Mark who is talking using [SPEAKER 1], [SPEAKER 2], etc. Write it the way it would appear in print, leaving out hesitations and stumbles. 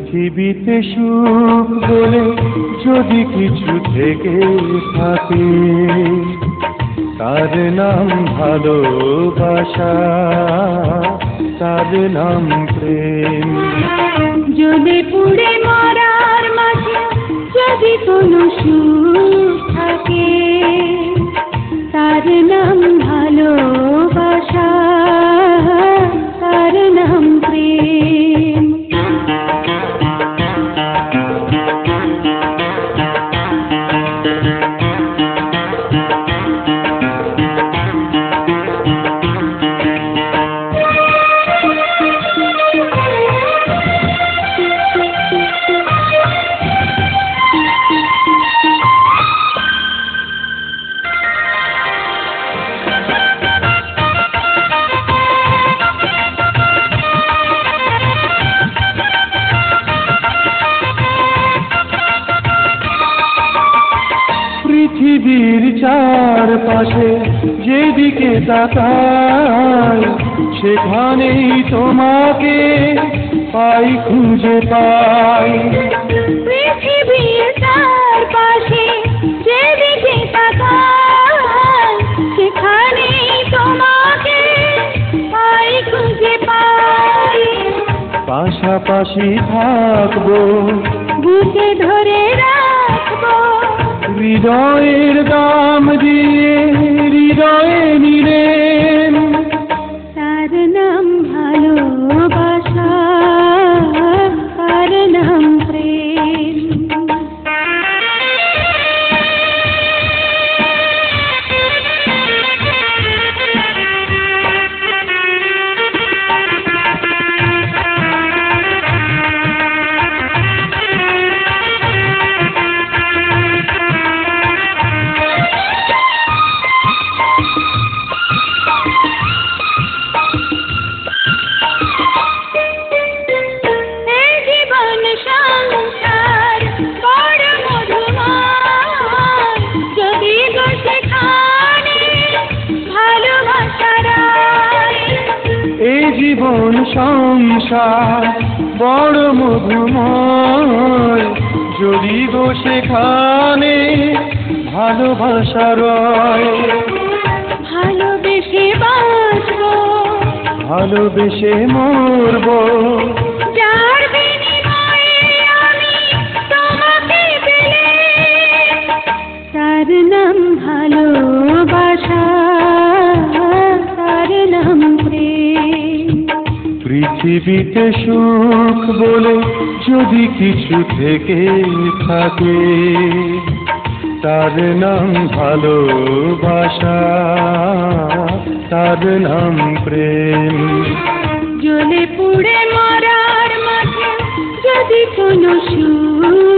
[SPEAKER 1] পৃথিবীতে সুখ বলে যদি কিছু থেকে থাকে, তার নাম ভালোবাসা, তার নাম প্রেম।
[SPEAKER 2] জ্বলে পুড়ে মরার মাঝে যদি কোনো সুখ থাকে, তার নাম ভালোবাসা, তার নাম প্রেম।
[SPEAKER 1] পৃথিবীর চারপাশে যেদিকে তাকাই, সেখানেই তোমাকে পাই, খুঁজে পাই।
[SPEAKER 2] পৃথিবীর চারপাশে যেদিকে তাকাই, সেখানেই তোমাকে পাই, খুঁজে পাই।
[SPEAKER 1] পাশাপাশি থাকবো,
[SPEAKER 2] বুকে ধরে রাখবো,
[SPEAKER 1] হৃদয়ের দাম দিয়ে হৃদয়ে নিলেন।
[SPEAKER 2] তার নাম ভালোবাসা, তার নাম প্রেম।
[SPEAKER 1] জীবন সংসার বড় মধুময়, যদি গো সেখানে ভালোবাসা রয়।
[SPEAKER 2] ভালোবেসে বাঁচবো,
[SPEAKER 1] ভালোবেসে মরবো,
[SPEAKER 2] যার বিনিময়ে আমি তোমাকে পেলে, তার নাম ভালোবাসা, তার নাম প্রেম।
[SPEAKER 1] পৃথিবীতে সুখ বলে যদি কিছু থেকে থাকে, তার নাম ভালোবাসা, তার নাম প্রেম।
[SPEAKER 2] জ্বলে পুড়ে মরার মাঝে যদি কোনো সুখ